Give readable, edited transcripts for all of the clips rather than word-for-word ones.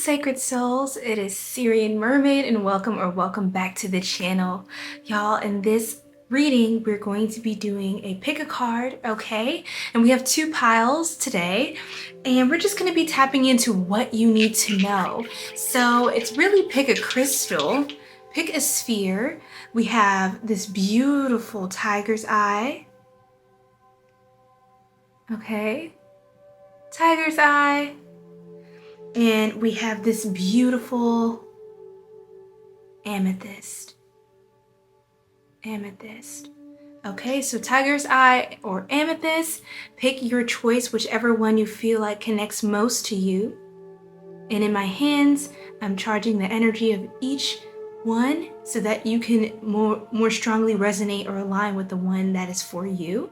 sacred souls, it is Syrian Mermaid and welcome back to the channel. Y'all, in this reading we're going to be doing a pick a card, okay? And we have two piles today and we're just going to be tapping into what you need to know. So it's really pick a crystal, pick a sphere. We have this beautiful tiger's eye, okay? Tiger's eye. And we have this beautiful amethyst. Amethyst. Okay, so tiger's eye or amethyst, pick your choice, whichever one you feel like connects most to you. And in my hands, I'm charging the energy of each one so that you can more strongly resonate or align with the one that is for you.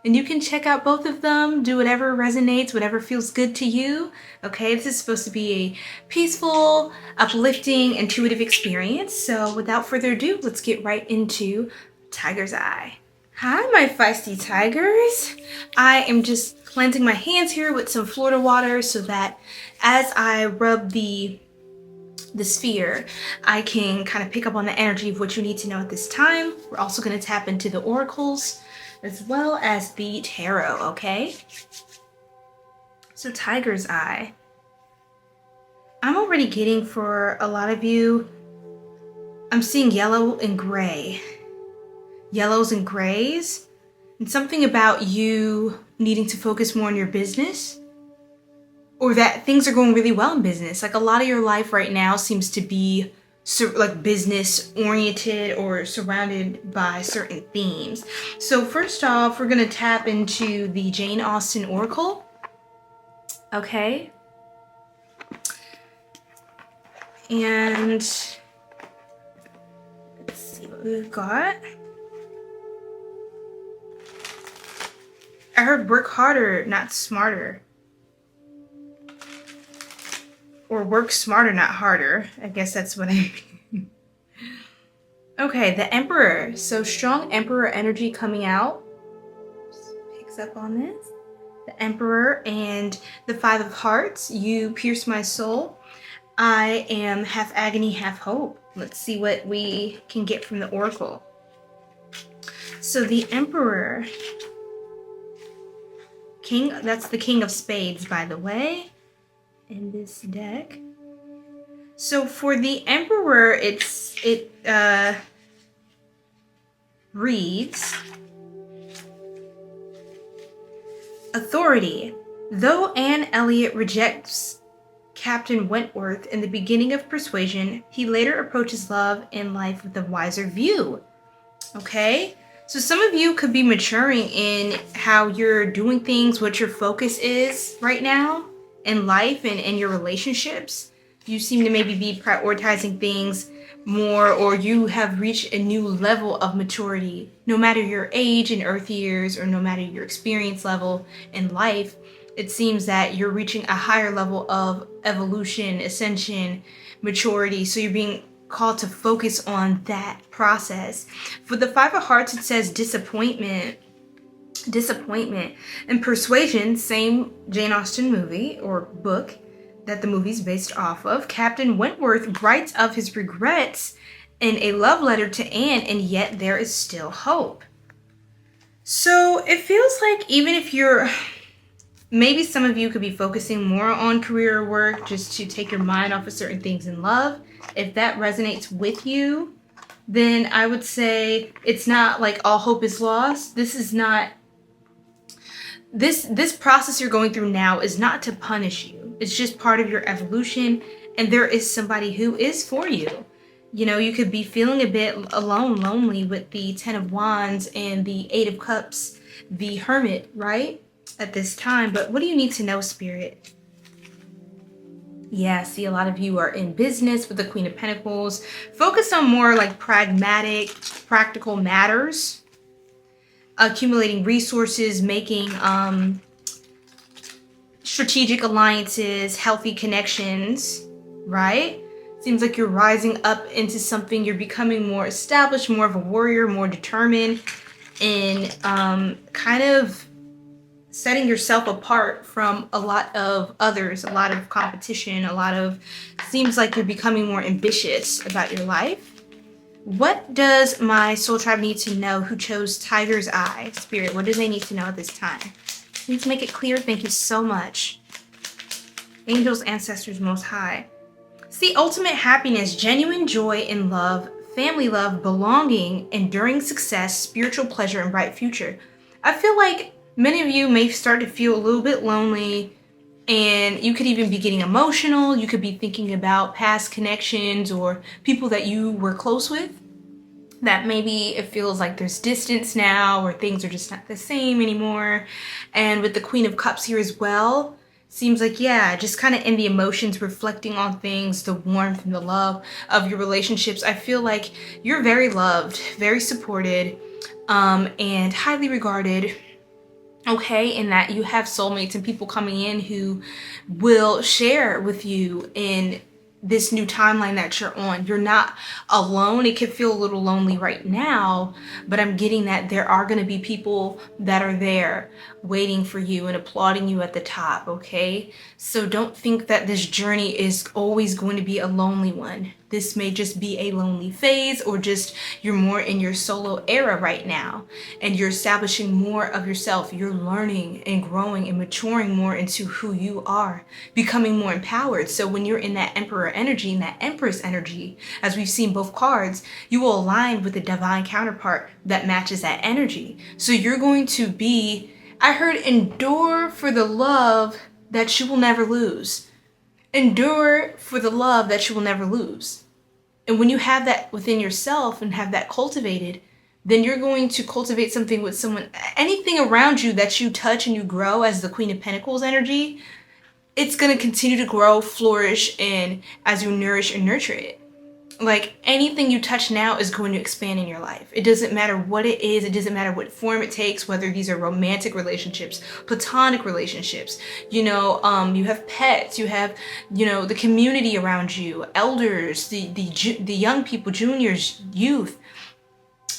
And you can check out both of them, do whatever resonates, whatever feels good to you. Okay, this is supposed to be a peaceful, uplifting, intuitive experience. So without further ado, let's get right into Tiger's Eye. Hi, my feisty tigers. I am just cleansing my hands here with some Florida water so that as I rub the sphere, I can kind of pick up on the energy of what you need to know at this time. We're also going to tap into the oracles as well as the tarot, okay? So tiger's eye. I'm already getting, for a lot of you, I'm seeing yellow and gray. Yellows and grays. And something about you needing to focus more on your business. Or that things are going really well in business. Like a lot of your life right now seems to be like business oriented or surrounded by certain themes. So first off, we're going to tap into the Jane Austen Oracle. Okay. And let's see what we've got. I heard work harder, not smarter. Or work smarter, not harder. I guess that's what I mean. Okay, the Emperor. So strong Emperor energy coming out. Just picks up on this. The Emperor and the Five of Hearts. You pierce my soul. I am half agony, half hope. Let's see what we can get from the Oracle. So the Emperor. King, that's the King of Spades, by the way. In this deck. So for the Emperor, it reads, authority. Though Anne Elliot rejects Captain Wentworth in the beginning of Persuasion, he later approaches love and life with a wiser view. Okay? So some of you could be maturing in how you're doing things, what your focus is right now in life and in your relationships. You seem to maybe be prioritizing things more, or you have reached a new level of maturity. No matter your age in earth years, or no matter your experience level in life, it seems that you're reaching a higher level of evolution, ascension, maturity. So you're being called to focus on that process. For the Five of Hearts, it says disappointment. And Persuasion, same Jane Austen movie or book that the movie's based off of. Captain Wentworth writes of his regrets in a love letter to Anne, and yet there is still hope. So it feels like even if you're, maybe some of you could be focusing more on career or work just to take your mind off of certain things in love. If that resonates with you, then I would say it's not like all hope is lost. This is not This process you're going through now is not to punish you. It's just part of your evolution, and there is somebody who is for you. You know, you could be feeling a bit alone, lonely with the Ten of Wands and the Eight of Cups, the Hermit, right? At this time. But what do you need to know, Spirit? Yeah, see, a lot of you are in business with the Queen of Pentacles. Focused on more like pragmatic, practical matters. Accumulating resources, making strategic alliances, healthy connections, right? Seems like you're rising up into something. You're becoming more established, more of a warrior, more determined, and kind of setting yourself apart from a lot of others, a lot of competition, seems like you're becoming more ambitious about your life. What does my soul tribe need to know who chose Tiger's Eye? Spirit, what do they need to know at this time? Please make it clear. Thank you so much. Angels, ancestors, most high. See, ultimate happiness, genuine joy in love, family love, belonging, enduring success, spiritual pleasure, and bright future. I feel like many of you may start to feel a little bit lonely, and you could even be getting emotional. You could be thinking about past connections or people that you were close with, that maybe it feels like there's distance now, or things are just not the same anymore. And with the Queen of Cups here as well, seems like, yeah, just kind of in the emotions, reflecting on things, the warmth and the love of your relationships. I feel like you're very loved, very supported, and highly regarded. Okay, in that you have soulmates and people coming in who will share with you in this new timeline that you're on. You're not alone. It can feel a little lonely right now, but I'm getting that there are going to be people that are there waiting for you and applauding you at the top, okay? So don't think that this journey is always going to be a lonely one. This may just be a lonely phase, or just you're more in your solo era right now and you're establishing more of yourself. You're learning and growing and maturing more into who you are, becoming more empowered. So when you're in that Emperor energy and that Empress energy, as we've seen both cards, you will align with the divine counterpart that matches that energy. So you're going to be, I heard, endure for the love that you will never lose. Endure for the love that you will never lose. And when you have that within yourself and have that cultivated, then you're going to cultivate something with someone, anything around you that you touch and you grow as the Queen of Pentacles energy, it's going to continue to grow, flourish, and as you nourish and nurture it. Like, anything you touch now is going to expand in your life. It doesn't matter what it is. It doesn't matter what form it takes, whether these are romantic relationships, platonic relationships, you have pets, you have, the community around you, elders, the young people, juniors, youth.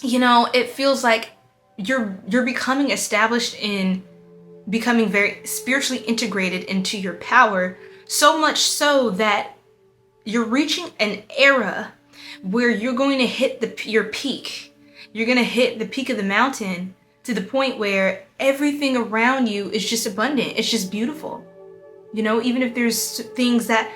It feels like you're becoming established in becoming very spiritually integrated into your power, so much so that you're reaching an era where you're going to hit your peak. You're going to hit the peak of the mountain to the point where everything around you is just abundant. It's just beautiful. Even if there's things that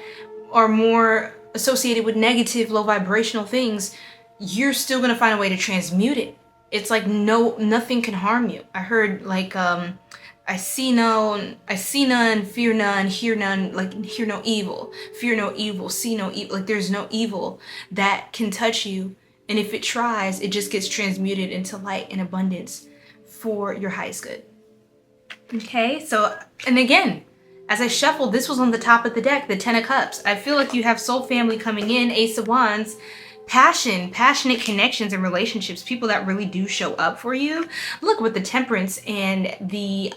are more associated with negative, low vibrational things, you're still going to find a way to transmute it. It's like nothing can harm you. I heard like, I see none, fear none, hear none, like hear no evil, fear no evil, see no evil. Like there's no evil that can touch you. And if it tries, it just gets transmuted into light and abundance for your highest good. Okay, so, and again, as I shuffled, this was on the top of the deck, the Ten of Cups. I feel like you have soul family coming in, Ace of Wands, passionate connections and relationships, people that really do show up for you. Look, with the Temperance and the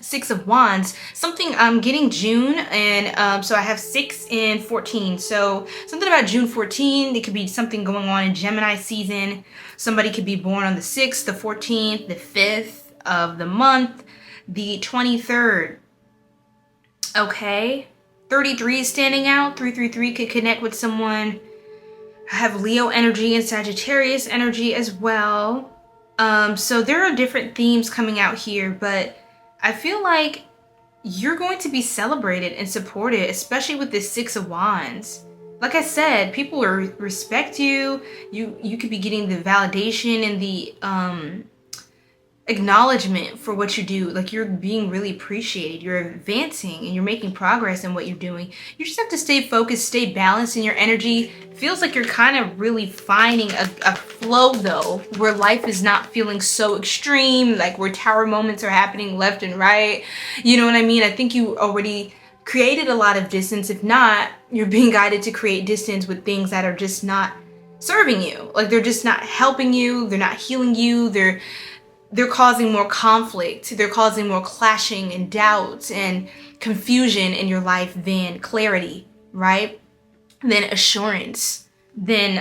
Six of Wands, something I'm getting June, and so I have 6 and 14. So something about June 14, it could be something going on in Gemini season. Somebody could be born on the 6th, the 14th, the 5th of the month, the 23rd. Okay, 33 is standing out. 333 could connect with someone. I have Leo energy and Sagittarius energy as well. So there are different themes coming out here, but I feel like you're going to be celebrated and supported, especially with this Six of Wands. Like I said, people will respect you. You could be getting the validation and the acknowledgement for what you do. Like, you're being really appreciated, you're advancing, and you're making progress in what you're doing. You just have to stay focused, stay balanced in your energy. Feels like you're kind of really finding a flow though, where life is not feeling so extreme, like where tower moments are happening left and right. You know what I mean? I think you already created a lot of distance. If not, you're being guided to create distance with things that are just not serving you. Like, they're just not helping you, they're not healing you, they're causing more conflict, they're causing more clashing and doubt and confusion in your life than clarity, right? Than assurance, than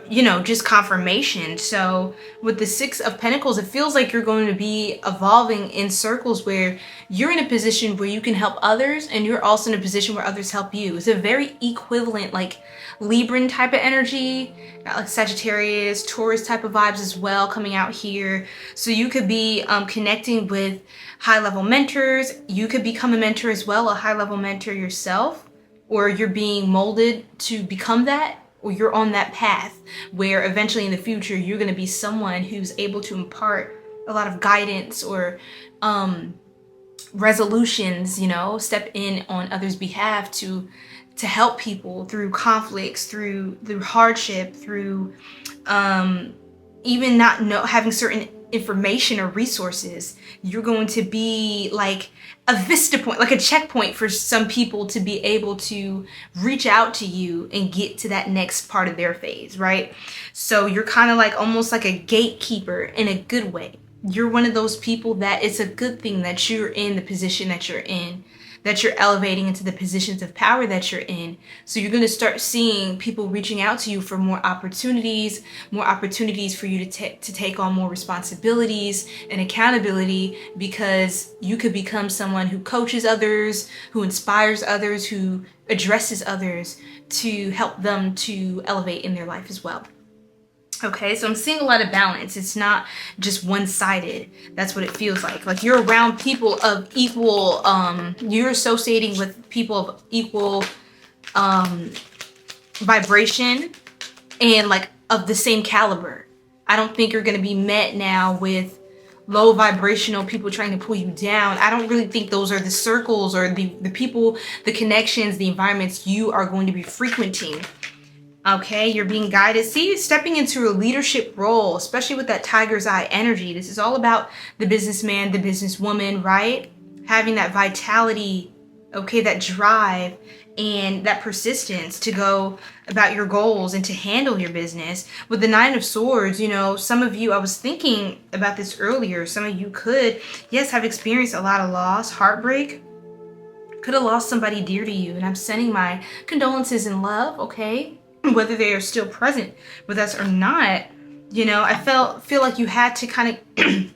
you know, just confirmation. So with the Six of Pentacles, it feels like you're going to be evolving in circles where you're in a position where you can help others and you're also in a position where others help you. It's a very equivalent, like Libran type of energy, got like Sagittarius, Taurus type of vibes as well coming out here. So you could be connecting with high-level mentors. You could become a mentor as well, a high-level mentor yourself, or you're being molded to become that, or you're on that path where eventually in the future you're going to be someone who's able to impart a lot of guidance or resolutions, you know, step in on others' behalf to help people through conflicts, through hardship, through even not having certain information or resources. You're going to be like a vista point, like a checkpoint for some people to be able to reach out to you and get to that next part of their phase, right? So you're kind of like almost like a gatekeeper in a good way. You're one of those people that it's a good thing that you're in the position that you're in, that you're elevating into the positions of power that you're in. So you're going to start seeing people reaching out to you for more opportunities for you to take on more responsibilities and accountability, because you could become someone who coaches others, who inspires others, who addresses others to help them to elevate in their life as well. Okay, so I'm seeing a lot of balance. It's not just one-sided. That's what it feels like. Like you're around people of equal, you're associating with people of equal vibration and like of the same caliber. I don't think you're going to be met now with low vibrational people trying to pull you down. I don't really think those are the circles or the people, the connections, the environments you are going to be frequenting. Okay, you're being guided. See, stepping into a leadership role, especially with that tiger's eye energy. This is all about the businessman, the businesswoman, right? Having that vitality, okay, that drive and that persistence to go about your goals and to handle your business. With the Nine of Swords, you know, some of you, I was thinking about this earlier, some of you could, yes, have experienced a lot of loss, heartbreak, could have lost somebody dear to you. And I'm sending my condolences and love, okay? Whether they are still present with us or not, you know, I feel like you had to kind of,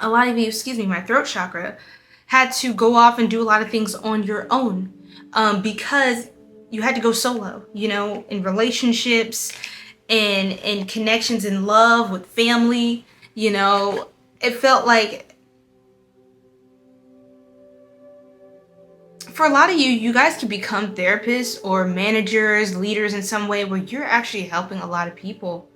a lot of you, excuse me, my throat chakra, had to go off and do a lot of things on your own because you had to go solo, you know, in relationships and connections in love with family, you know, it felt like, for a lot of you, you guys could become therapists or managers, leaders in some way where you're actually helping a lot of people.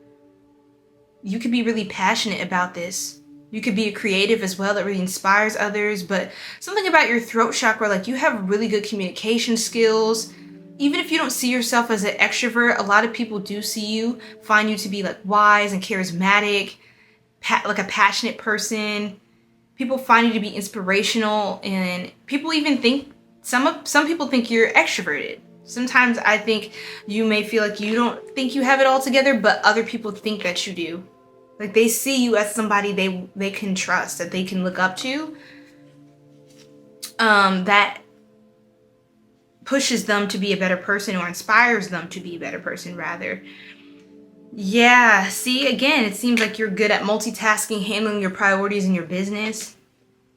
You could be really passionate about this. You could be a creative as well that really inspires others, but something about your throat chakra, like you have really good communication skills. Even if you don't see yourself as an extrovert, a lot of people do see you, find you to be like wise and charismatic, like a passionate person. People find you to be inspirational, and people even think, some people think you're extroverted. Sometimes I think you may feel like you don't think you have it all together, but other people think that you do. Like they see you as somebody they can trust, that they can look up to, that pushes them to be a better person, or inspires them to be a better person rather. Yeah, see, again, it seems like you're good at multitasking, handling your priorities in your business.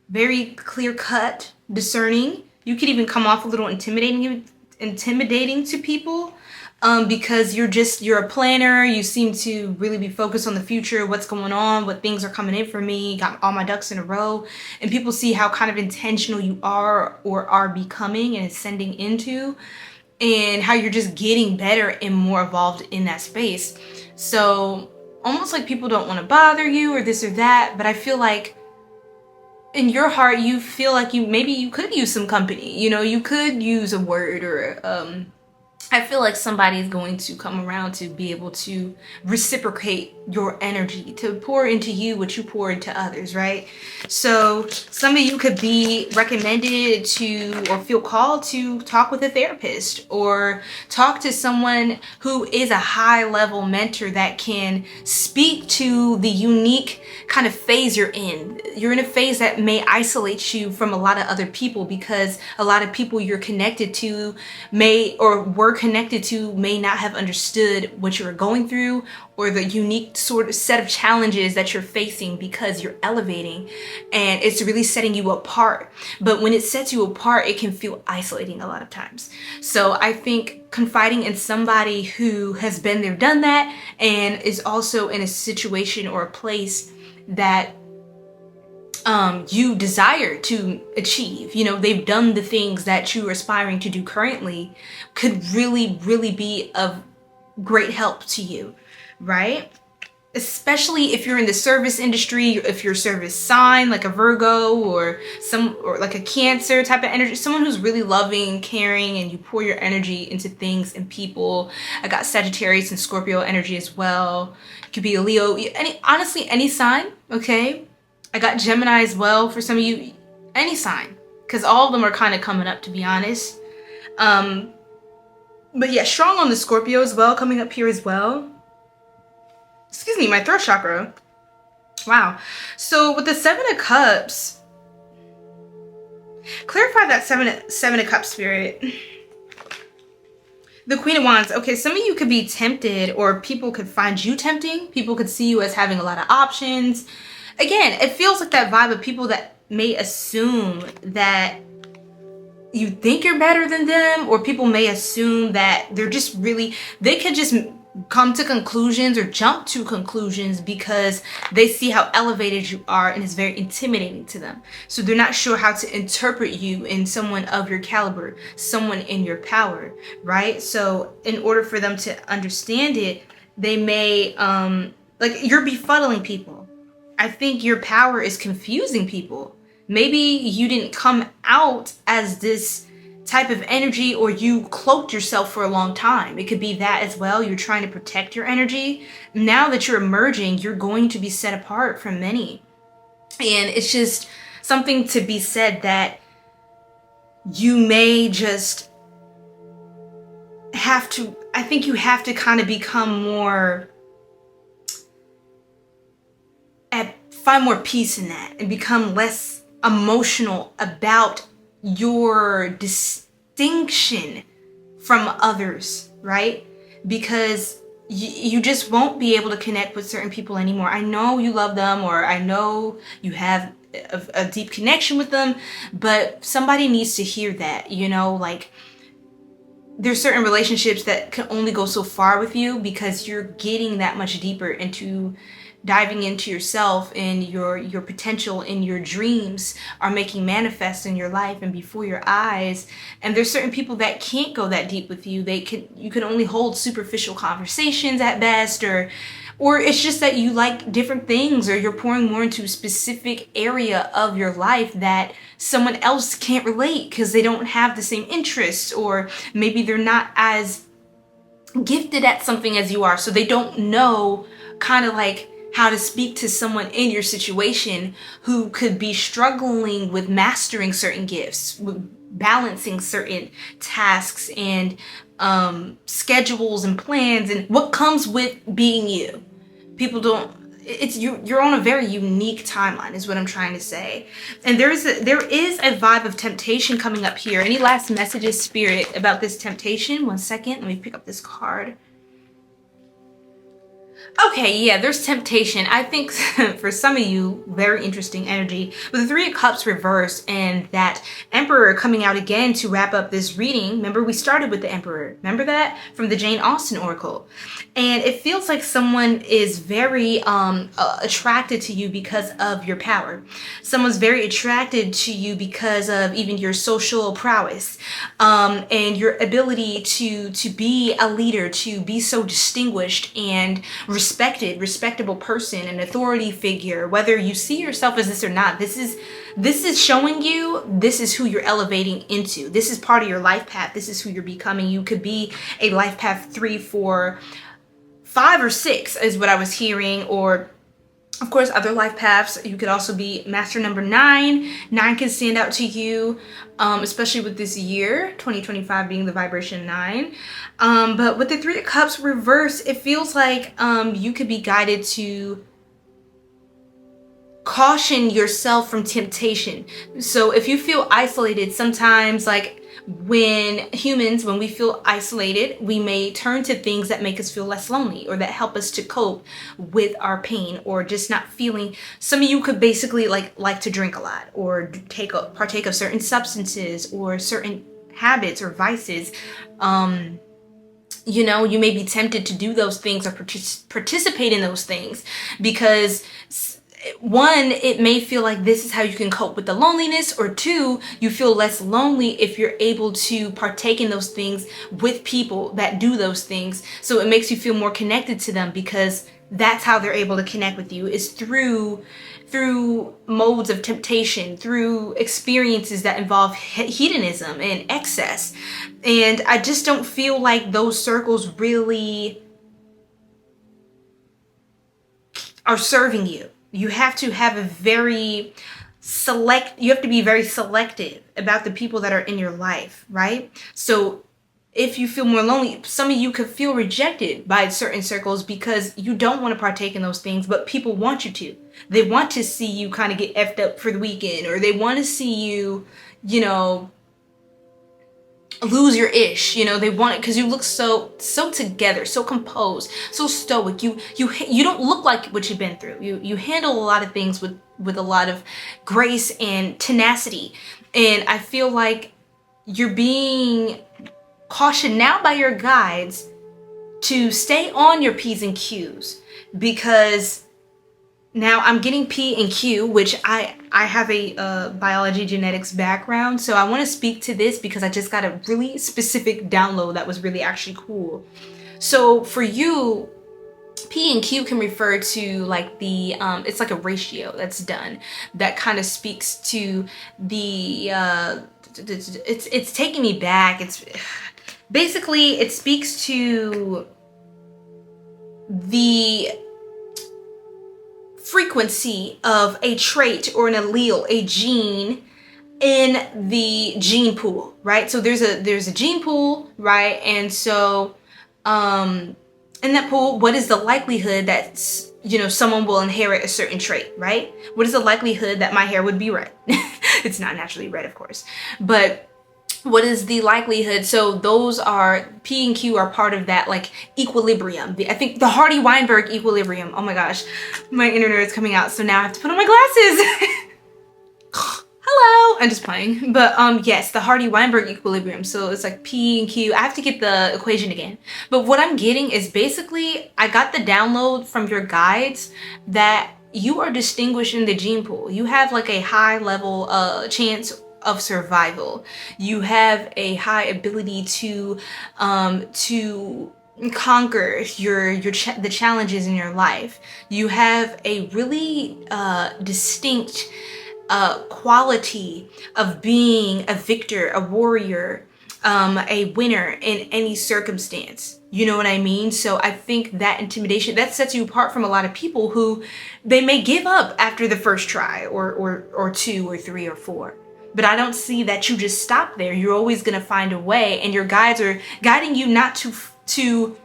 Very clear-cut, discerning. You could even come off a little intimidating to people because you're a planner. You seem to really be focused on the future, what's going on, what things are coming in for me, got all my ducks in a row. And people see how kind of intentional you are or are becoming and ascending into, and how you're just getting better and more evolved in that space. So almost like people don't want to bother you or this or that, but I feel like in your heart, you feel like maybe you could use some company, you know, you could use a word or I feel like somebody's going to come around to be able to reciprocate your energy, to pour into you what you pour into others, right? So some of you could be recommended to or feel called to talk with a therapist or talk to someone who is a high-level mentor that can speak to the unique kind of phase you're in. You're in a phase that may isolate you from a lot of other people because a lot of people you're connected to may or were were connected to may not have understood what you were going through or the unique sort of set of challenges that you're facing because you're elevating, and it's really setting you apart. But when it sets you apart, it can feel isolating a lot of times. So I think confiding in somebody who has been there, done that, and is also in a situation or a place that you desire to achieve, you know, they've done the things that you're aspiring to do currently, could really, really be of great help to you, right? Especially if you're in the service industry, if you're service sign, like a Virgo or like a Cancer type of energy, someone who's really loving, caring, and you pour your energy into things and people. I got Sagittarius and Scorpio energy as well. It could be a Leo, honestly, any sign, okay? I got Gemini as well for some of you, any sign, because all of them are kind of coming up, to be honest. But yeah, strong on the Scorpio as well, coming up here as well. Excuse me, my throat chakra. Wow. So with the Seven of Cups, clarify that Seven of Cups spirit. The Queen of Wands. Okay, some of you could be tempted, or people could find you tempting. People could see you as having a lot of options. Again, it feels like that vibe of people that may assume that you think you're better than them, or people may assume that they're just really, they could just come to conclusions or jump to conclusions because they see how elevated you are and it's very intimidating to them. So they're not sure how to interpret you in someone of your caliber, someone in your power, right? So in order for them to understand it, they may, like, you're befuddling people. I think your power is confusing people. Maybe you didn't come out as this type of energy, or you cloaked yourself for a long time. It could be that as well. You're trying to protect your energy. Now that you're emerging, you're going to be set apart from many. And it's just something to be said that you may just have to, I think you have to kind of become more, find more peace in that and become less emotional about your distinction from others, right? Because you just won't be able to connect with certain people anymore. I know you love them, or I know you have a deep connection with them, but somebody needs to hear that, you know, like there's certain relationships that can only go so far with you because you're getting that much deeper into diving into yourself, and your potential and your dreams are making manifest in your life and before your eyes. And there's certain people that can't go that deep with you. You can only hold superficial conversations at best, or it's just that you like different things, or you're pouring more into a specific area of your life that someone else can't relate because they don't have the same interests, or maybe they're not as gifted at something as you are, so they don't know kind of like how to speak to someone in your situation who could be struggling with mastering certain gifts, with balancing certain tasks and schedules and plans, and what comes with being you. People don't, it's you're on a very unique timeline is what I'm trying to say. And there is a vibe of temptation coming up here. Any last messages, Spirit, about this temptation? 1 second, let me pick up this card. Okay, yeah, there's temptation. I think for some of you, very interesting energy. With the Three of Cups reversed and that Emperor coming out again to wrap up this reading. Remember, we started with the Emperor. Remember that? From the Jane Austen Oracle. And it feels like someone is very attracted to you because of your power. Someone's very attracted to you because of even your social prowess and your ability to be a leader, to be so distinguished and respectable person, an authority figure. Whether you see yourself as this or not, this is showing you this is who you're elevating into. This is part of your life path. This is who you're becoming. You could be a life path 3, 4, 5, or 6 is what I was hearing, or of course other life paths. You could also be master number 9. 9 can stand out to you, especially with this year 2025 being the vibration 9. But with the Three of Cups reversed, it feels like you could be guided to caution yourself from temptation. So if you feel isolated, sometimes like when we feel isolated, we may turn to things that make us feel less lonely or that help us to cope with our pain or just not feeling. Some of you could basically like to drink a lot or partake of certain substances or certain habits or vices. You know, you may be tempted to do those things or participate in those things because one, it may feel like this is how you can cope with the loneliness, or two, you feel less lonely if you're able to partake in those things with people that do those things. So it makes you feel more connected to them because that's how they're able to connect with you, is through modes of temptation, through experiences that involve hedonism and excess. And I just don't feel like those circles really are serving you. You have to have you have to be very selective about the people that are in your life, right? So if you feel more lonely, some of you could feel rejected by certain circles because you don't want to partake in those things, but people want you to. They want to see you kind of get effed up for the weekend, or they want to see you, you know, lose your ish. You know, they want it because you look so together, so composed, so stoic. You don't look like what you've been through. You handle a lot of things with a lot of grace and tenacity. And I feel like you're being cautioned now by your guides to stay on your P's and Q's, because now I'm getting P and Q, which I have a biology genetics background. So I want to speak to this because I just got a really specific download that was really actually cool. So for you, P and Q can refer to like the, it's like a ratio that's done that kind of speaks to the, it's taking me back. It's basically, it speaks to the frequency of a trait or an allele, a gene in the gene pool, right? So there's a gene pool, right? And so in that pool, what is the likelihood that, you know, someone will inherit a certain trait, right? What is the likelihood that my hair would be red? It's not naturally red, of course, but what is the likelihood? So those are, P and Q are part of that like equilibrium. I think the 𝚠𝚎-Weinberg equilibrium. Oh my gosh, my inner nerd is coming out. So now I have to put on my glasses. Hello, I'm just playing. But yes, the 𝚠𝚎-Weinberg equilibrium. So it's like P and Q. I have to get the equation again. But what I'm getting is basically, I got the download from your guides that you are distinguished in the gene pool. You have like a high level chance of survival. You have a high ability to conquer the challenges in your life. You have a really distinct quality of being a victor, a warrior, a winner in any circumstance. You know what I mean? So I think that intimidation, that sets you apart from a lot of people who they may give up after the first try or two or three or four. But I don't see that you just stop there. You're always going to find a way, and your guides are guiding you not to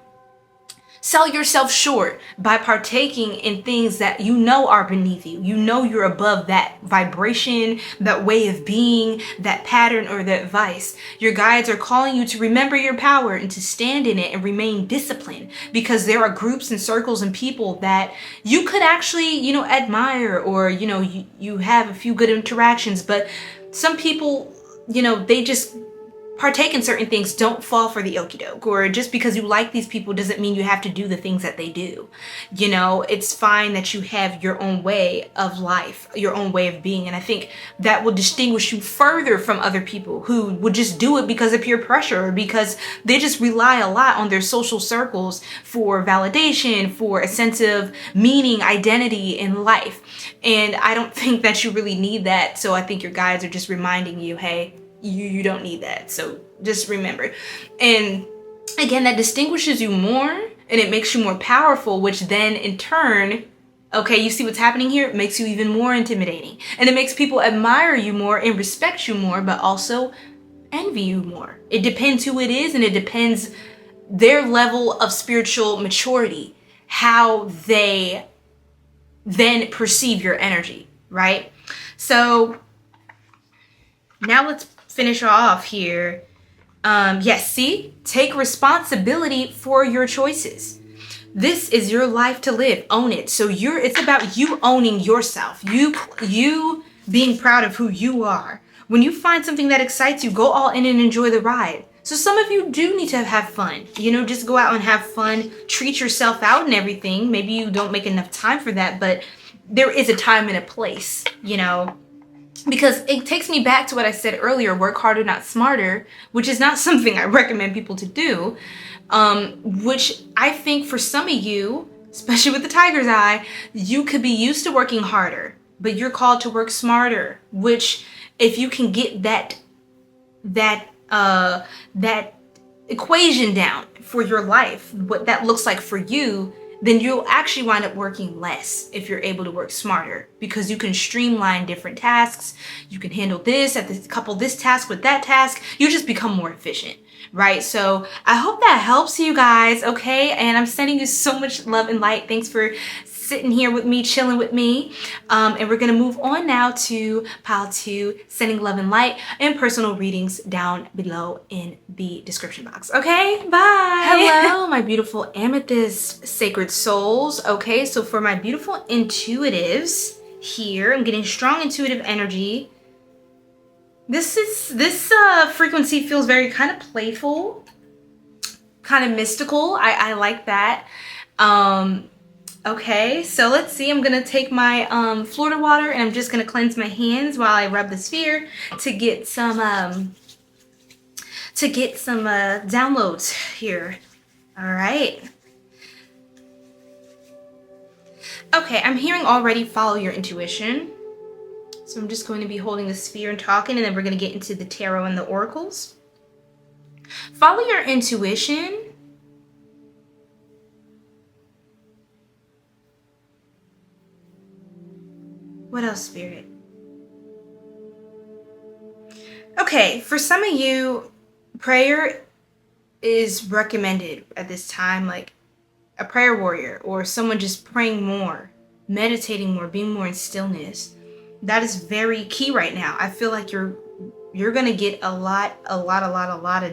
sell yourself short by partaking in things that you know are beneath you. You know you're above that vibration, that way of being, that pattern, or that vice. Your guides are calling you to remember your power and to stand in it and remain disciplined, because there are groups and circles and people that you could actually, you know, admire, or, you know, you have a few good interactions, but some people, you know, they just partake in certain things. Don't fall for the okie doke, or just because you like these people doesn't mean you have to do the things that they do. You know, it's fine that you have your own way of life, your own way of being. And I think that will distinguish you further from other people who would just do it because of peer pressure, or because they just rely a lot on their social circles for validation, for a sense of meaning, identity in life. And I don't think that you really need that. So I think your guides are just reminding you, hey, you don't need that. So just remember. And again, that distinguishes you more, and it makes you more powerful, which then in turn, okay, you see what's happening here? It makes you even more intimidating. And it makes people admire you more and respect you more, but also envy you more. It depends who it is, and it depends their level of spiritual maturity, how they then perceive your energy, right? So now let's finish off here. Yes, see? Take responsibility for your choices. This is your life to live. Own it. So it's about you owning yourself. You being proud of who you are. When you find something that excites you, go all in and enjoy the ride. So some of you do need to have fun. You know, just go out and have fun. Treat yourself out and everything. Maybe you don't make enough time for that, but there is a time and a place, you know. Because it takes me back to what I said earlier, work harder, not smarter, which is not something I recommend people to do. Which I think for some of you, especially with the tiger's eye, you could be used to working harder, but you're called to work smarter, which if you can get that equation down for your life, what that looks like for you, then you'll actually wind up working less if you're able to work smarter, because you can streamline different tasks. You can handle this couple this task with that task. You just become more efficient, right? So I hope that helps you guys, okay? And I'm sending you so much love and light. Thanks for sitting here with me, chilling with me. And we're gonna move on now to pile 2, sending love and light, and personal readings down below in the description box. Okay, bye. Hello, my beautiful amethyst sacred souls. Okay, so for my beautiful intuitives here, I'm getting strong intuitive energy. This frequency feels very kind of playful, kind of mystical. I like that. Okay, so let's see. I'm gonna take my Florida water and I'm just gonna cleanse my hands while I rub the sphere to get some downloads here. All right. Okay, I'm hearing already follow your intuition. So I'm just going to be holding the sphere and talking, and then we're gonna get into the tarot and the oracles. Follow your intuition. What else, Spirit? Okay, for some of you, prayer is recommended at this time, like a prayer warrior or someone just praying more, meditating more, being more in stillness. That is very key right now. I feel like you're gonna get a lot of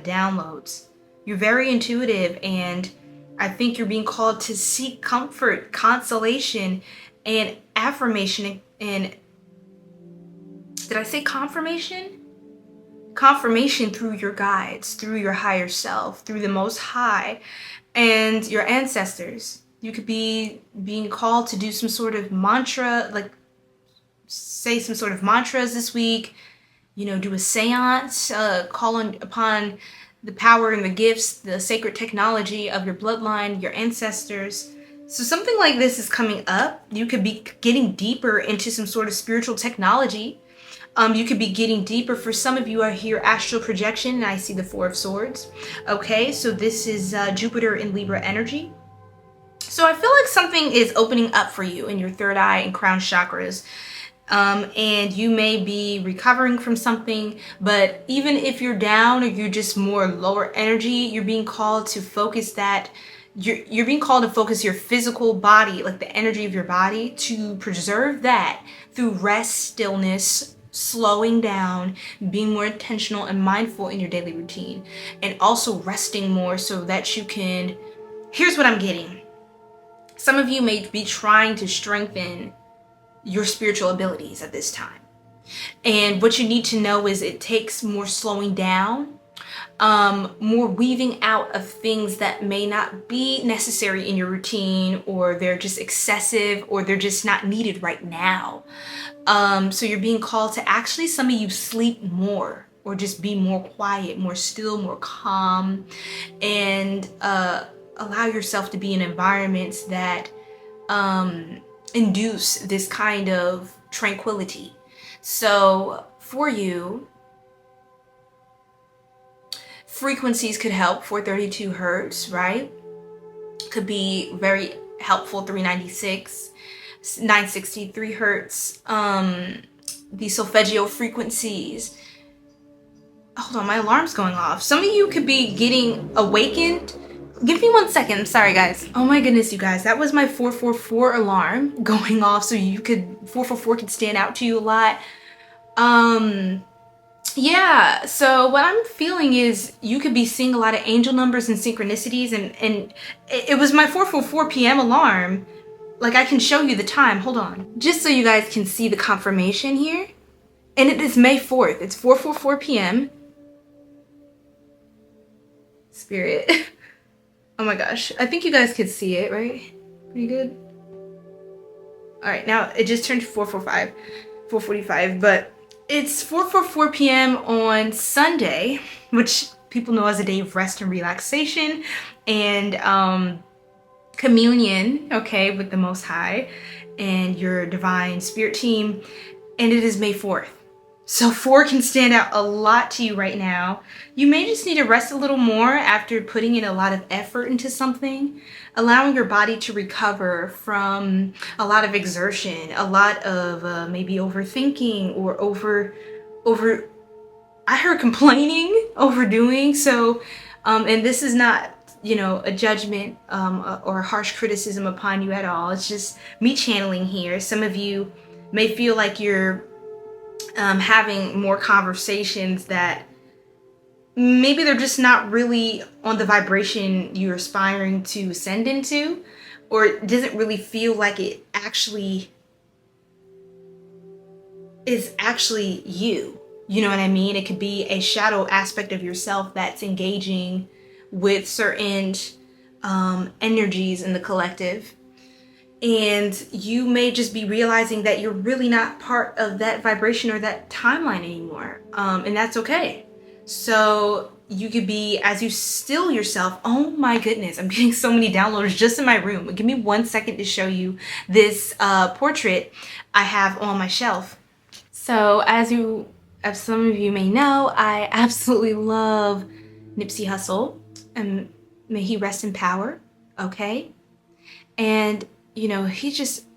downloads. You're very intuitive, and I think you're being called to seek comfort, consolation, and affirmation. And did I say confirmation? Confirmation through your guides, through your higher self, through the Most High and your ancestors. You could be being called to do some sort of mantra, like say some sort of mantras this week, you know, do a seance, call upon the power and the gifts, the sacred technology of your bloodline, your ancestors. So something like this is coming up. You could be getting deeper into some sort of spiritual technology. You could be getting deeper. For some of you are here astral projection, and I see the 4 of Swords. Okay, so this is Jupiter in Libra energy. So I feel like something is opening up for you in your 3rd eye and crown chakras. And you may be recovering from something, but even if you're down or you're just more lower energy, you're being called to focus that. You're being called to focus your physical body, like the energy of your body, to preserve that through rest, stillness, slowing down, being more intentional and mindful in your daily routine, and also resting more so that you can, here's what I'm getting. Some of you may be trying to strengthen your spiritual abilities at this time. And what you need to know is it takes more slowing down, more weaving out of things that may not be necessary in your routine, or they're just excessive, or they're just not needed right now. So you're being called to actually, some of you, sleep more, or just be more quiet, more still, more calm, and allow yourself to be in environments that induce this kind of tranquility. So for you, frequencies could help. 432 hertz, right? Could be very helpful. 396, 963 hertz. The solfeggio frequencies. Hold on, my alarm's going off. Some of you could be getting awakened. Give me 1 second. I'm sorry, guys. Oh my goodness, you guys. That was my 444 alarm going off. So you could, 444 could stand out to you a lot. Yeah, so what I'm feeling is you could be seeing a lot of angel numbers and synchronicities, and it was my 4:44 p.m. alarm. Like, I can show you the time. Hold on. Just so you guys can see the confirmation here. And it is May 4th. It's 4:44 p.m. Spirit. Oh my gosh. I think you guys could see it, right? Pretty good. All right, now it just turned 4:45, but it's 4:44 p.m. on Sunday, which people know as a day of rest and relaxation and communion, okay, with the Most High and your divine spirit team. And it is May 4th. So 4 can stand out a lot to you right now. You may just need to rest a little more after putting in a lot of effort into something, allowing your body to recover from a lot of exertion, a lot of maybe overthinking or I heard complaining, overdoing. So, and this is not, you know, a judgment or a harsh criticism upon you at all. It's just me channeling here. Some of you may feel like you're having more conversations that maybe they're just not really on the vibration you're aspiring to ascend into, or it doesn't really feel like it actually is actually you. You know what I mean? It could be a shadow aspect of yourself that's engaging with certain energies in the collective. And you may just be realizing that you're really not part of that vibration or that timeline anymore. And that's okay. So you could be, as you still yourself, oh my goodness, I'm getting so many downloads just in my room. Give me 1 second to show you this portrait I have on my shelf. So as some of you may know, I absolutely love Nipsey Hussle, and may he rest in power, okay? And you know, he just,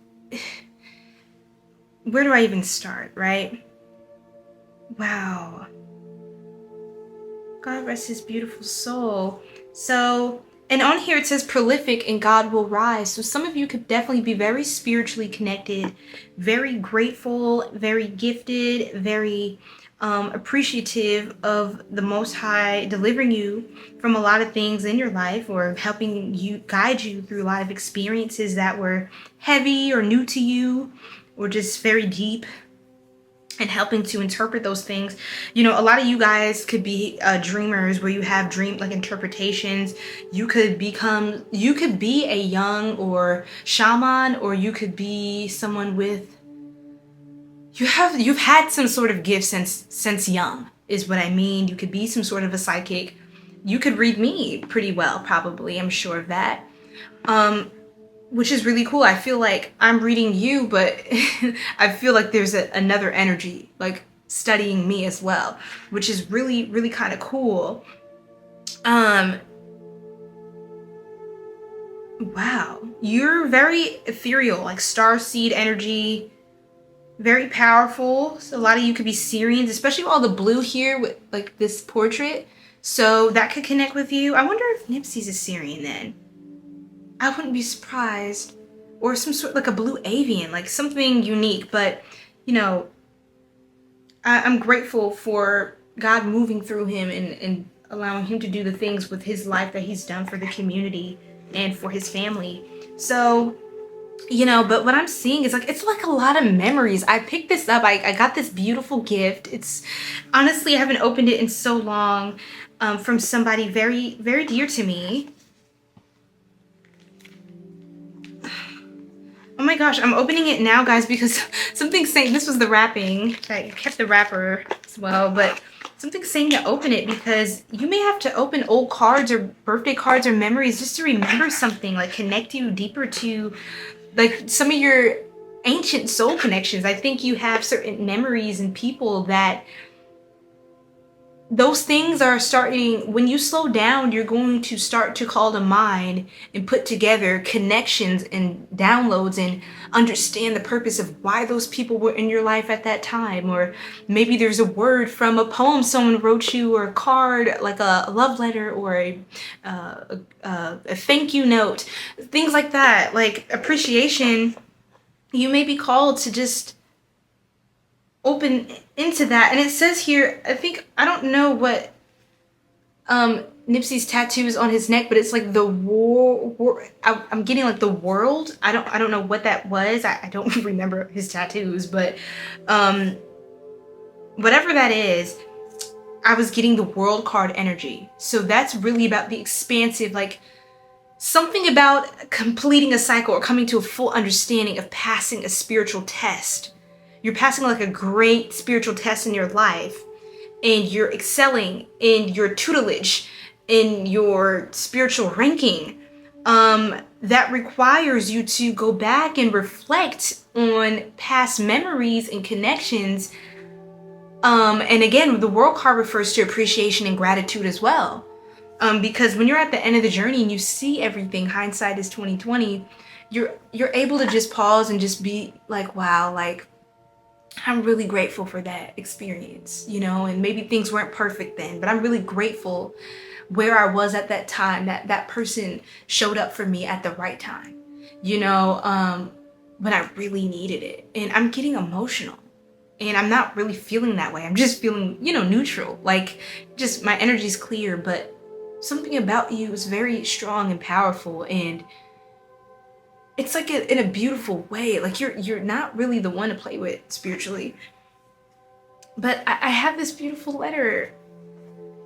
where do I even start, right? Wow. God rest his beautiful soul. So, and on here it says prolific and God will rise. So some of you could definitely be very spiritually connected, very grateful, very gifted, very appreciative of the Most High delivering you from a lot of things in your life, or helping you, guide you through a lot of experiences that were heavy or new to you, or just very deep, and helping to interpret those things. You know, a lot of you guys could be dreamers, where you have dream like interpretations. You could be a young or shaman, or you could be someone with, you've had some sort of gift since young, is what I mean. You could be some sort of a psychic. You could read me pretty well, probably. I'm sure of that. Which is really cool. I feel like I'm reading you, but I feel like there's another energy like studying me as well, which is really, really kind of cool. Wow. You're very ethereal, like star seed energy. Very powerful. So a lot of you could be Syrians, especially with all the blue here with like this portrait. So that could connect with you. I wonder if Nipsey's a Syrian then. I wouldn't be surprised. Or some sort, like a blue avian, like something unique. But, you know, I'm grateful for God moving through him and allowing him to do the things with his life that he's done for the community and for his family. So, you know, but what I'm seeing is like, it's like a lot of memories. I picked this up. I got this beautiful gift. It's honestly, I haven't opened it in so long, from somebody very, very dear to me. Oh my gosh, I'm opening it now, guys, because something's saying, this was the wrapping. I kept the wrapper as well, but something's saying to open it, because you may have to open old cards or birthday cards or memories just to remember something, like connect you deeper to like some of your ancient soul connections. I think you have certain memories and people that those things are starting, when you slow down, you're going to start to call to mind and put together connections and downloads and understand the purpose of why those people were in your life at that time. Or maybe there's a word from a poem someone wrote you, or a card, like a love letter, or a thank you note, things like that, like appreciation. You may be called to just open into that. And it says here, I don't know what Nipsey's tattoo is on his neck, but it's like the I'm getting like the world. I don't know what that was. I don't remember his tattoos, but whatever that is, I was getting the world card energy. So that's really about the expansive, like something about completing a cycle or coming to a full understanding of passing a spiritual test. You're passing like a great spiritual test in your life, and you're excelling in your tutelage, in your spiritual ranking. That requires you to go back and reflect on past memories and connections. And again, the world card refers to appreciation and gratitude as well. Because when you're at the end of the journey and you see everything, hindsight is 20/20, you're able to just pause and just be like, wow, like I'm really grateful for that experience, you know, and maybe things weren't perfect then, but I'm really grateful where I was at that time, that person showed up for me at the right time, you know, when I really needed it. And I'm getting emotional. And I'm not really feeling that way. I'm just feeling, you know, neutral. Like, just my energy's clear, but something about you is very strong and powerful. And it's like in a beautiful way. Like, you're not really the one to play with spiritually. But I have this beautiful letter.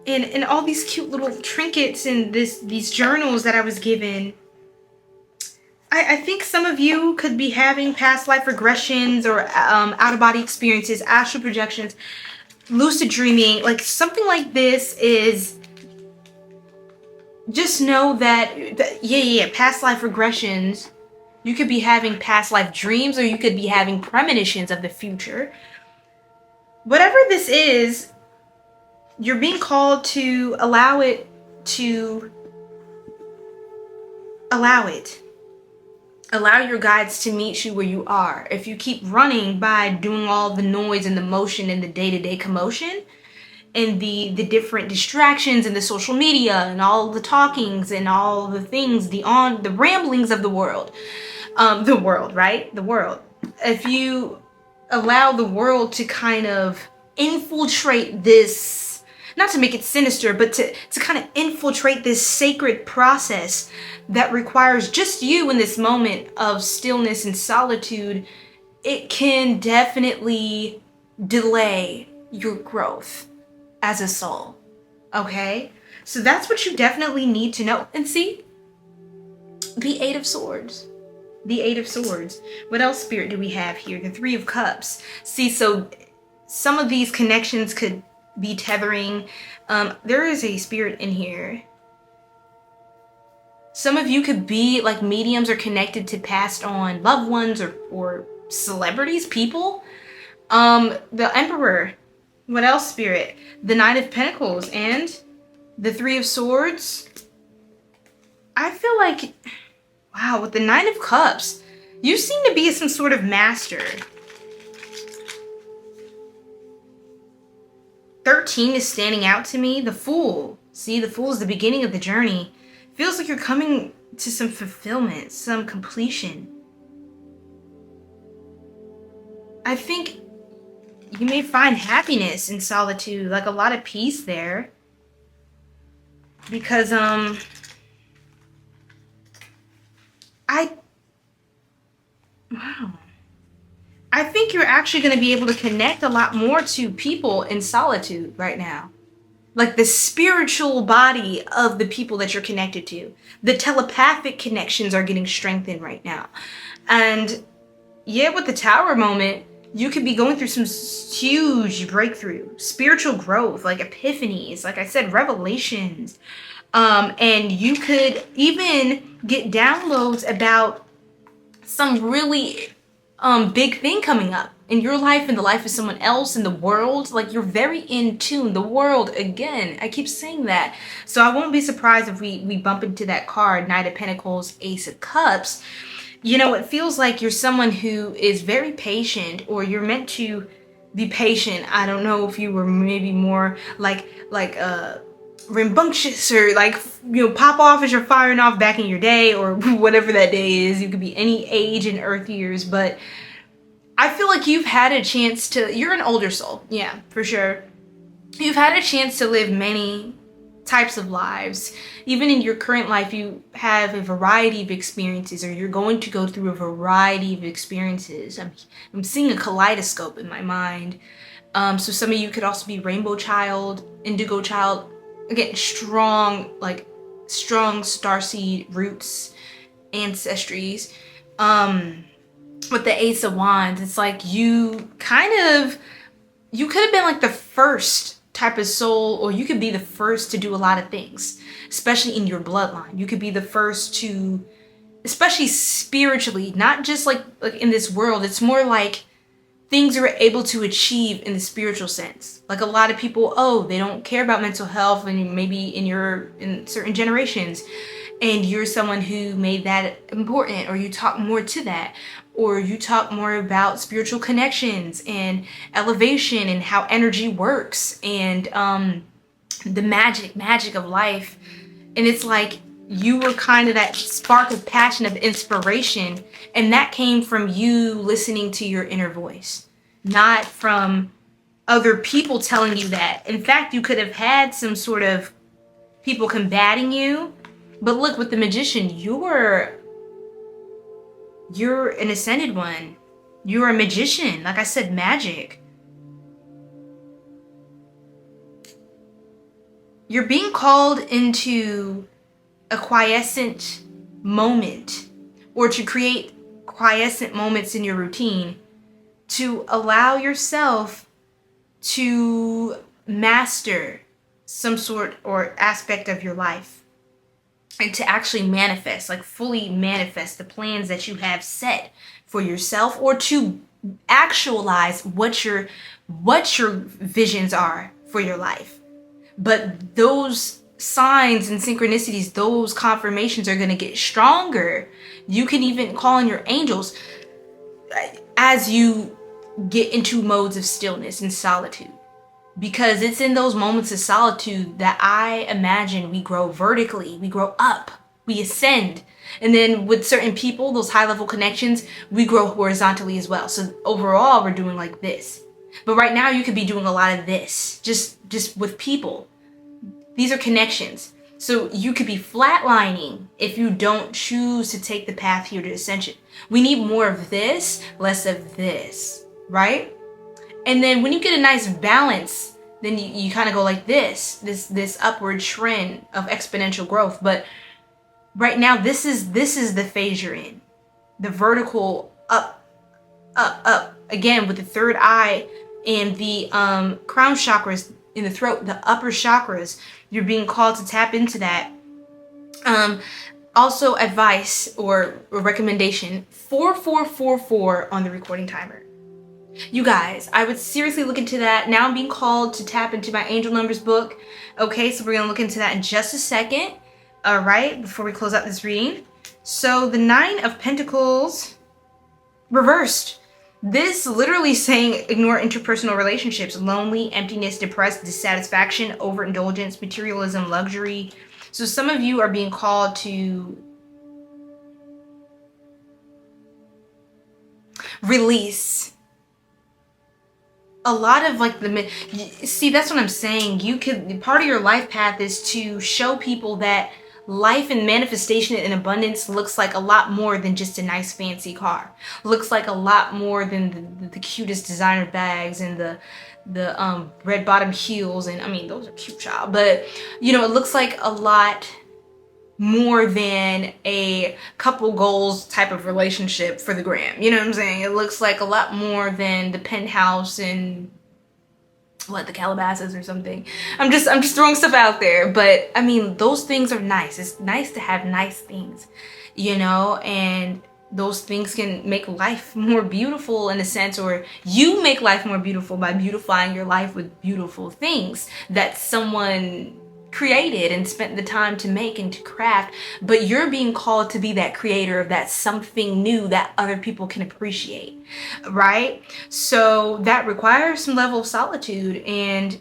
And all these cute little trinkets and these journals that I was given. I think some of you could be having past life regressions or out-of-body experiences, astral projections, lucid dreaming. Like something like this is, just know that past life regressions. You could be having past life dreams, or you could be having premonitions of the future. Whatever this is, you're being called to allow it. Allow your guides to meet you where you are. If you keep running by doing all the noise and the motion and the day-to-day commotion and the different distractions and the social media and all the talkings and all the things, the ramblings of the world, right? The world. If you allow the world to kind of infiltrate this, not to make it sinister, but to kind of infiltrate this sacred process that requires just you in this moment of stillness and solitude, it can definitely delay your growth as a soul. Okay? So that's what you definitely need to know. And see, the Eight of Swords. The Eight of Swords. What else, Spirit, do we have here? The Three of Cups. See, so some of these connections could be tethering. There is a spirit in here. Some of you could be like mediums or connected to passed on loved ones or celebrities, people. The Emperor. What else, Spirit? The Knight of Pentacles and the Three of Swords. I feel like, wow, with the Nine of Cups, you seem to be some sort of master. 13 is standing out to me. The Fool. See, the Fool is the beginning of the journey. Feels like you're coming to some fulfillment, some completion. I think you may find happiness in solitude, like a lot of peace there. Because, wow. I think you're actually going to be able to connect a lot more to people in solitude right now. Like the spiritual body of the people that you're connected to. The telepathic connections are getting strengthened right now. And yeah, with the Tower moment, you could be going through some huge breakthrough, spiritual growth, like epiphanies, like I said, revelations. And you could even get downloads about some really big thing coming up in your life, in the life of someone else, in the world. Like you're very in tune. The world, again, I keep saying that. So I won't be surprised if we bump into that card, Knight of Pentacles, Ace of Cups. You know, it feels like you're someone who is very patient, or you're meant to be patient. I don't know if you were maybe more like rambunctious, or like, you know, pop off as you're firing off back in your day, or whatever that day is. You could be any age in Earth years, but I feel like you've had a chance to, you're an older soul. Yeah, for sure. You've had a chance to live many types of lives. Even in your current life, you have a variety of experiences, or you're going to go through a variety of experiences. I'm seeing a kaleidoscope in my mind. So some of you could also be rainbow child, indigo child. Again, strong starseed roots, ancestries. With the Ace of Wands, it's like you could have been like the first type of soul, or you could be the first to do a lot of things, especially in your bloodline. You could be the first to, especially spiritually, not just like in this world. It's more like things you're able to achieve in the spiritual sense. Like a lot of people, they don't care about mental health, and maybe in certain generations, and you're someone who made that important, or you talk more to that, or you talk more about spiritual connections and elevation and how energy works and the magic of life. And it's like you were kind of that spark of passion, of inspiration, and that came from you listening to your inner voice, not from other people telling you that. In fact, you could have had some sort of people combating you. But look, with the Magician, you're an ascended one. You're a magician. Like I said, magic. You're being called into a quiescent moment, or to create quiescent moments in your routine, to allow yourself to master some sort or aspect of your life. And to actually manifest, like fully manifest the plans that you have set for yourself, or to actualize what your visions are for your life. But those signs and synchronicities, those confirmations are going to get stronger. You can even call on your angels as you get into modes of stillness and solitude. Because it's in those moments of solitude that I imagine we grow vertically, we grow up, we ascend. And then with certain people, those high level connections, we grow horizontally as well. So overall, we're doing like this. But right now you could be doing a lot of this, just with people. These are connections. So you could be flatlining if you don't choose to take the path here to ascension. We need more of this, less of this, right? And then when you get a nice balance, then you kind of go like this upward trend of exponential growth. But right now, this is the phase you're in. The vertical up. Again, with the third eye and the crown chakras in the throat, the upper chakras, you're being called to tap into that. Also advice or recommendation, 4444 on the recording timer. You guys, I would seriously look into that. Now I'm being called to tap into my angel numbers book. Okay, so we're going to look into that in just a second. All right, before we close out this reading. So the 9 of Pentacles reversed. This literally saying ignore interpersonal relationships, lonely, emptiness, depressed, dissatisfaction, overindulgence, materialism, luxury. So some of you are being called to release a lot of like see, that's what I'm saying. You could, part of your life path is to show people that life and manifestation and abundance looks like a lot more than just a nice fancy car. Looks like a lot more than the cutest designer bags and the red bottom heels. And I mean, those are cute, child. But you know, it looks like a lot more than a couple goals type of relationship for the gram. You know what I'm saying? It looks like a lot more than the penthouse and what, the Calabasas or something. I'm just throwing stuff out there, but I mean, those things are nice. It's nice to have nice things, you know, and those things can make life more beautiful in a sense, or you make life more beautiful by beautifying your life with beautiful things that someone created and spent the time to make and to craft. But you're being called to be that creator of that something new that other people can appreciate, right? So that requires some level of solitude. And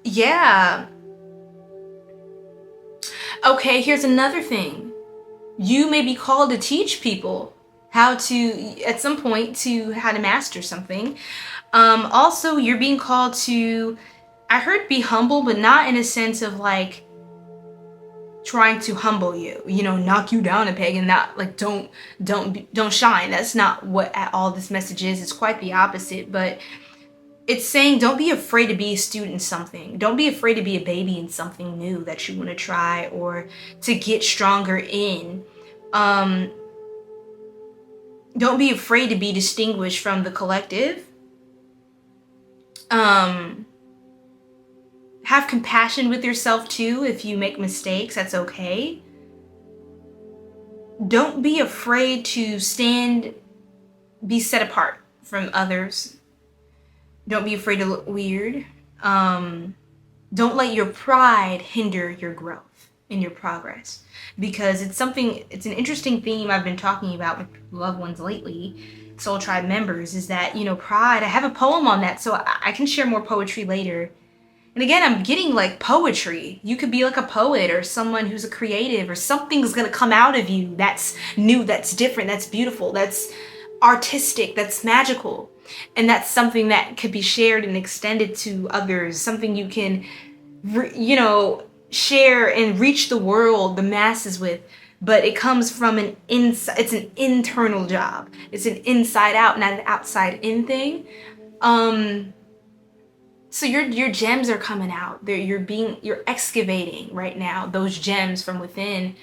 yeah, okay, here's another thing. You may be called to teach people how to, at some point, to how to master something. Also, you're being called to, I heard be humble, but not in a sense of like trying to humble you, you know, knock you down a peg and not like don't shine. That's not what at all this message is. It's quite the opposite, but it's saying don't be afraid to be a student in something. Don't be afraid to be a baby in something new that you want to try or to get stronger in. Don't be afraid to be distinguished from the collective. Have compassion with yourself too. If you make mistakes, that's okay. Don't be afraid to be set apart from others. Don't be afraid to look weird. Don't let your pride hinder your growth and your progress, because it's an interesting theme I've been talking about with loved ones lately, Soul Tribe members, is that, you know, pride. I have a poem on that, so I can share more poetry later. And again, I'm getting like poetry. You could be like a poet or someone who's a creative, or something's gonna come out of you that's new, that's different, that's beautiful, that's artistic, that's magical. And that's something that could be shared and extended to others, something you can, you know, share and reach the world, the masses with. But it comes from it's an internal job. It's an inside out, not an outside in thing. So your gems are coming out. You're excavating right now those gems from within.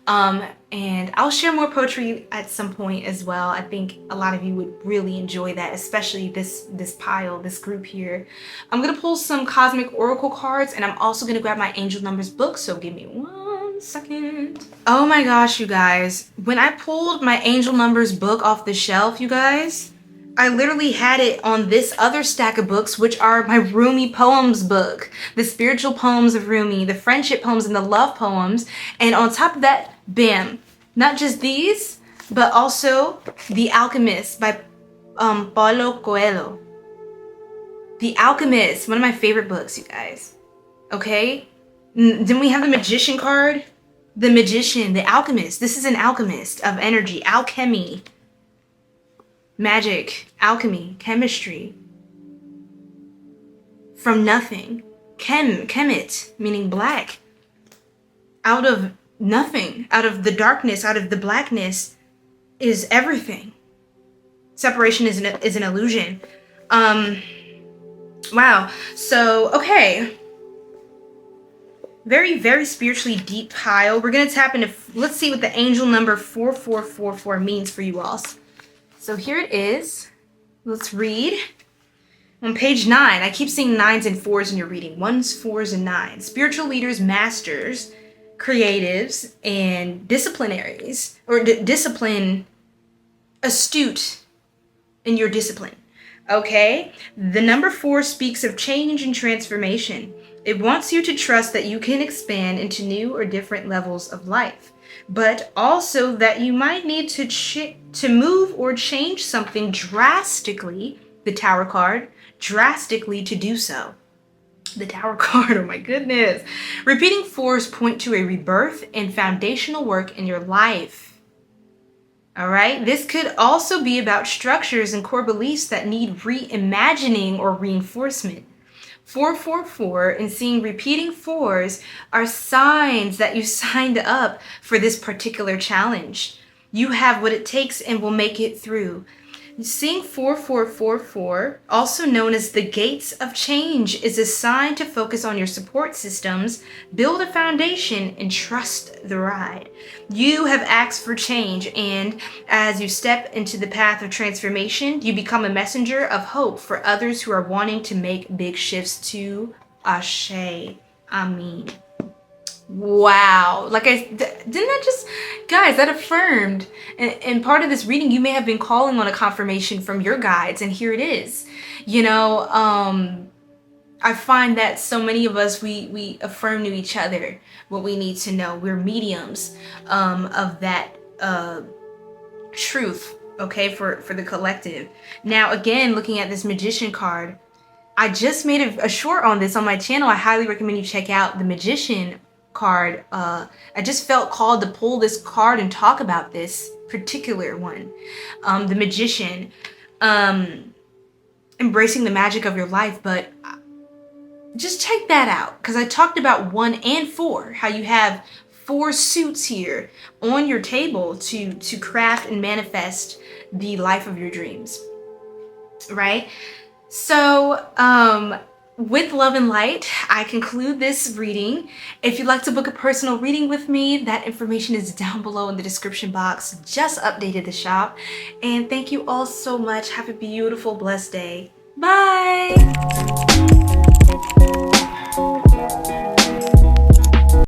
And I'll share more poetry at some point as well. I think a lot of you would really enjoy that, especially this group here. I'm gonna pull some cosmic oracle cards, and I'm also gonna grab my angel numbers book. So give me 1 second. Oh my gosh, you guys. When I pulled my angel numbers book off the shelf, you guys, I literally had it on this other stack of books, which are my Rumi poems book, the spiritual poems of Rumi, the friendship poems, and the love poems. And on top of that, bam, not just these, but also The Alchemist by Paulo Coelho. The Alchemist, one of my favorite books, you guys. Okay? Then we have the Magician card. The Magician, the Alchemist. This is an alchemist of energy, alchemy. Magic, alchemy, chemistry. From nothing. Kemet, meaning black. Out of nothing, out of the darkness, out of the blackness is everything. Separation is an illusion. Wow. So, okay. Very, very spiritually deep pile. We're going to tap into, let's see what the angel number 4444 means for you all. So here it is. Let's read. On page 9, I keep seeing 9s and 4s in your reading. 1s, 4s, and 9s. Spiritual leaders, masters, creatives, and disciplinaries, or discipline, astute in your discipline. Okay? The number 4 speaks of change and transformation. It wants you to trust that you can expand into new or different levels of life, but also that you might need to move or change something drastically, the Tower card, drastically to do so. The Tower card, oh my goodness. Repeating 4s point to a rebirth and foundational work in your life. All right, this could also be about structures and core beliefs that need reimagining or reinforcement. 444 and seeing repeating 4s are signs that you signed up for this particular challenge. You have what it takes and will make it through. Seeing 4444, also known as the gates of change, is a sign to focus on your support systems, build a foundation, and trust the ride. You have asked for change, and as you step into the path of transformation, you become a messenger of hope for others who are wanting to make big shifts to 𝚑𝚑. Amen. Wow. Didn't that just, guys, that affirmed. And part of this reading, you may have been calling on a confirmation from your guides, and here it is. You know, I find that so many of us, we affirm to each other what we need to know. We're mediums of that truth, okay, for the collective. Now, again, looking at this Magician card, I just made a short on this on my channel. I highly recommend you check out the Magician card. I just felt called to pull this card and talk about this particular one, the Magician, embracing the magic of your life. But just check that out, because I talked about 1 and 4, how you have 4 suits here on your table to craft and manifest the life of your dreams, right? So with love and light, I conclude this reading. If you'd like to book a personal reading with me, that information is down below in the description box. Just updated the shop. And thank you all so much. Have a beautiful, blessed day. Bye.